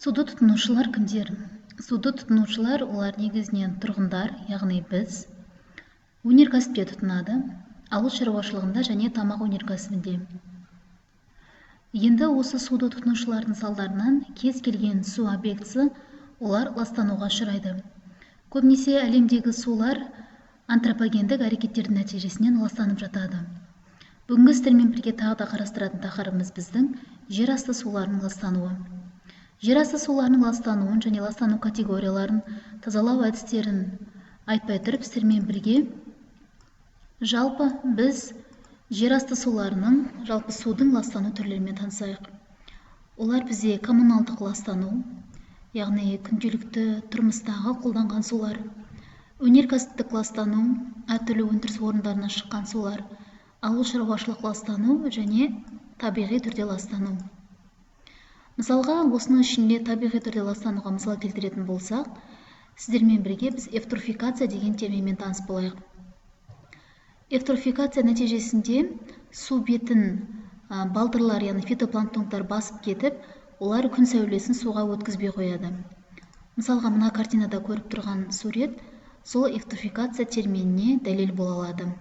Суды тұтынушылар кімдер? Суды тұтынушылар олар негізінен тұрғындар, яғни біз, өнеркәсіпте тұтынады, ауыл шаруашылығында және тамақ өнеркәсібінде. Енді осы суды тұтынушылардың салдарынан кез келген су объектісі олар ластануға ұшырайды. Көбінесе әлемдегі сулар антропогендік әрекеттердің нәтижесінен ластанып жатады. Бүгінгі сіздермен бірге тағы да қарастыратын тақырыбымыз біздің жер асты суларының ластануы. Жер асты суларының ластануын және ластану категорияларын, тазалау әдістерін айтпай тұрып, сіздермен бірге жалпы біз жер асты суларының, жалпы судың ластану түрлерімен танысайық. Олар бізде коммуналдық ластану, яғни күнделікті тұрмыстағы қолданған сулар, өнеркәсіптік ластану, әртүрлі өндіріс орындарынан шыққан сулар, ауыл шаруашылық ластану және табиғи түрде ластану. Мысалға, осының ішінде табиғи түрде ластануға мысал келтіретін болсақ, сіздермен бірге біз эвтрофикация деген терминмен таныс болайық. Эвтрофикация нәтижесінде су бетін балдырлар, яғни фитопланктондар басып кетіп, олар күн сәулесін суға өткізбей қояды. Мысалға, мына картинада көріп тұрған сурет сол эвтрофикация терминіне дәлел бола алады.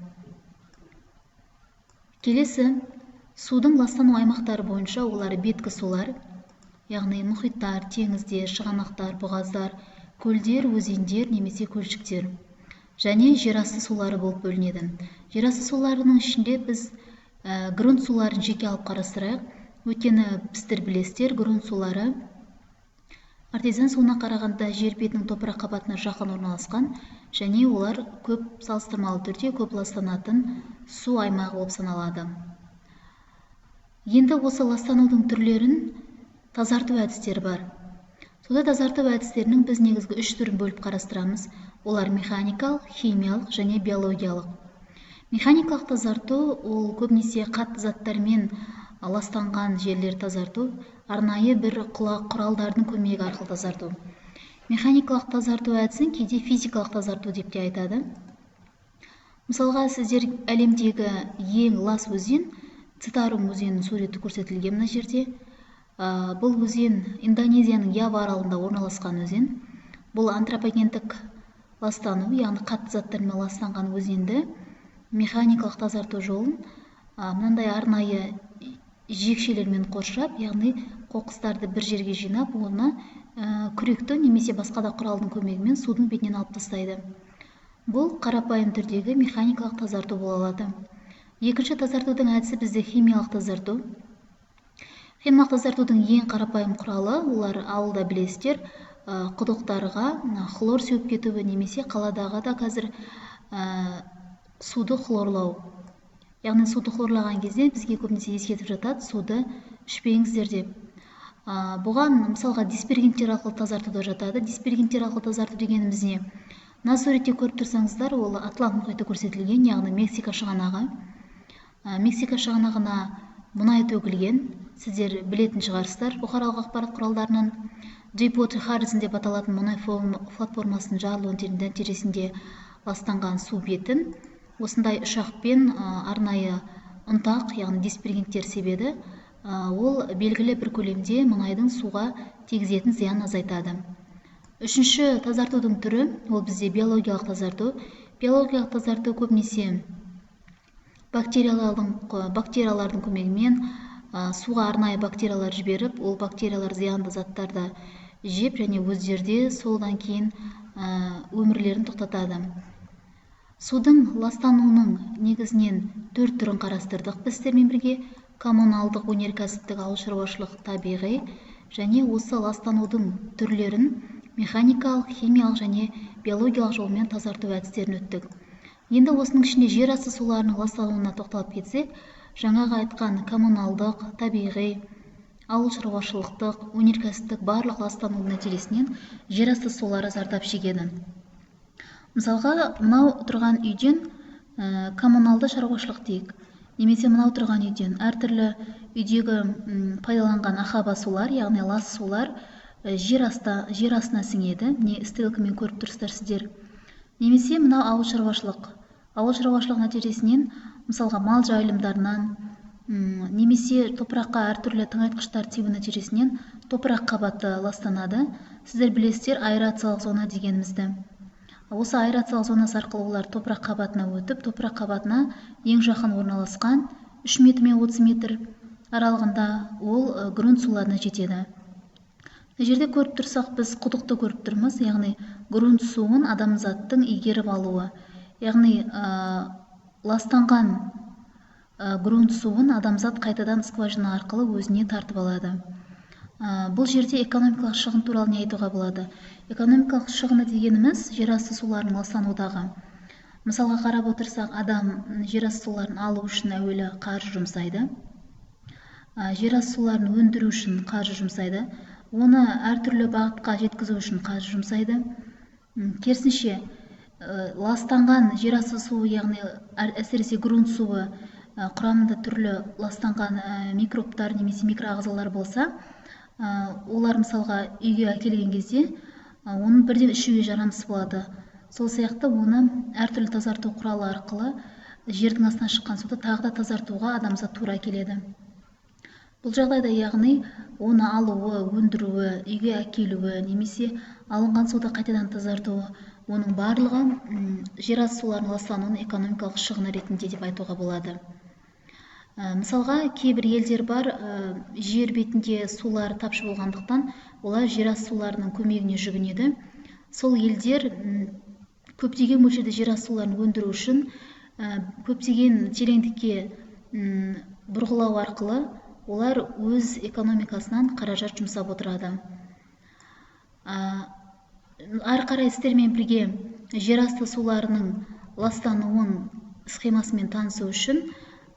Келесі, судың ластану аймақтары бойынша олар беткі сулар, яғни мұхиттар, теңіздер, шығанақтар, бұғаздар, көлдер, өзендер немесе көлшіктер және жер асты сулары болып бөлінеді. Жер асты суларының ішінде біз грунт суларын жеке алып қарастырайық. Өйткені сіздер білесіздер, грунт сулары артезиан суына қарағанда жер бетінің топырақ қабатына жақын орналасқан және олар көп салыстырмалы түрде көп ластанатын су аймағы болып саналады. Енді осы ластанудың түрлерін тазарту әдістері бар. Суда тазарту әдістерінің біз негізгі 3 түрін бөліп қарастырамыз. Олар механикалық, химиялық және биологиялық. Механикалық тазарту ол көбінесе қатты заттармен ластанған жерлер тазарту, арнайы бір құралдардың көмегі арқылы тазарту. Механикалық тазарту әдісін кейде физикалық тазарту деп те айтады. Мысалға, сіздер әлемдегі ең лас өзен Цитарум өзенінің суреті көрсетілген мына жерде. Бұл өзен Индонезияның Ява аралында орналасқан өзен. Бұл антропогендік ластану, яғни қатты заттармен ластанған өзенді механикалық тазарту жолын мынандай арнайы жекшелермен қоршап, яғни қоқыстарды бір жерге жинап, оны күректі немесе басқа да құралдың көмегімен судың бетінен алып тастайды. Бұл қарапайым түрдегі механикалық тазарту бола алады. Екінші тазартудың әдісі бізде химиялық тазарту. Химиялық тазартудың ең қарапайым құралы, олар ауылда білесіздер, құдықтарға хлор сеуіп кетуі немесе қаладағы да қазір суды хлорлау. Яғни суды хлорлаған кезде бізге көбінесе ескертіп жатады, суды ішпеңіздер деп. Бұған мысалға диспергенттер арқылы тазарту да жатады. Диспергенттер арқылы тазарту дегеніміз не? Мына суретте көріп тұрсаңыздар, ол Атлант мұхиты көрсетілген, яғни Мексика шығанағы. Мексика шығанағына мұнай төгілген, сіздер білетін шығарсыздар бұқаралық ақпарат құралдарынан. Deepwater Horizon деп аталатын мұнай платформасының жарылуының нәтижесінде ластанған су бетін осындай ұшақпен арнайы ұнтақ, яғни диспергенттер себеді. Ол белгілі бір көлемде мұнайдың суға тигізетін зиянын азайтады. Үшінші тазартудың түрі ол бізде биологиялық тазарту. Биологиялық тазарту көбінесе бактериялардың көмегімен суға арнайы бактериялар жіберіп, ол бактериялар зиянды заттарды жеп және өздерде содан кейін өмірлерін тоқтатады. Судың ластануының негізінен 4 түрін қарастырдық біз сіздермен бірге: коммуналдық, өнеркәсіптік, ауыл шаруашылық, табиғи және осы ластанудың түрлерін механикалық, химиялық және биологиялық жолмен тазарту әдістерін өттік. Енді осының ішінде жер асты суларының ластануына тоқталып кетсек, жаңағы айтқан коммуналдық, табиғи, ауыл шаруашылықтық, өнеркәсіптік барлық ластанудың нәтижесінен жер асты сулары зардап шегеді. Мысалға, мынау тұрған үйден коммуналды шаруашылық дейік, немесе мынау тұрған үйден әртүрлі үйдегі пайдаланған ахаба сулар, яғни лас сулар жер астына сіңеді, не стрелкамен көріп тұрсыздар сіздер. Немесе мынау ауыл шаруашылық нәтижесінен, мысалға мал жайылымдарынан, немесе топыраққа әртүрлі тыңайтқыштар тию нәтижесінен топырақ қабаты ластанады. Сіздер білесіздер аэрациялық зона дегенімізді. Осы аэрациялық зонасы арқылы олар топырақ қабатына өтіп, топырақ қабатына ең жақын орналасқан 3 метр мен 30 метр аралығында ол грунт суларына жетеді. Мына жерде көріп тұрсақ, біз құдықты көріп тұрмыз, яғни грунт суын адамзаттың игеріп алуы. Яғни ластанған грунт суын адамзат қайтадан скважина арқылы өзіне тартып алады. Бұл жерде экономикалық шығын туралы не айтуға болады? Экономикалық шығыны дегеніміз жерасты суларының ластанудағы. Мысалға қарап отырсақ, адам жерасты суларын алу үшін әуелі қаржы жұмсайды. Жерасты суларын өндіру үшін қаржы жұмсайды. Оны әртүрлі бағытқа жеткізу үшін қаржы жұмсайды. Керісінше, ластанған жерасты суы, яғни әсіресе грунт суы құрамында түрлі ластанған микробтар немесе микроағзалар болса, олар мысалға үйге әкелген кезде оның бірден ішуге жарамсыз болады. Сол сияқты оны әртүрлі тазарту құралы арқылы жердің астынан шыққан суды тағы да тазартуға адамзат тура келеді. Бұл жағдайда, яғни оны алуы, өндіруі, үйге әкелуі немесе алынған суды қайтадан тазартуы, оның барлығы жерасты суларының ластануының экономикалық шығыны ретінде деп айтуға болады. Мысалға, кейбір елдер бар, жер бетінде сулар тапшы болғандықтан, олар жерасты суларының көмегіне жүгінеді. Сол елдер көптеген мөлшерде жерасты суларын өндіру үшін көптеген тереңдікке бұрғылау арқылы олар өз экономикасынан қаражат жұмсап отырады. Ары қарай сіздермен бірге жерасты суларының ластануын схемасымен танысу үшін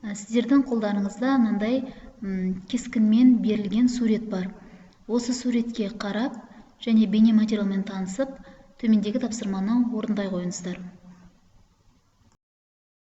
сіздердің қолдарыңызда мынандай кескінмен берілген сурет бар. Осы суретке қарап және бейне материалмен танысып, төмендегі тапсырманы орындай қойыңыздар.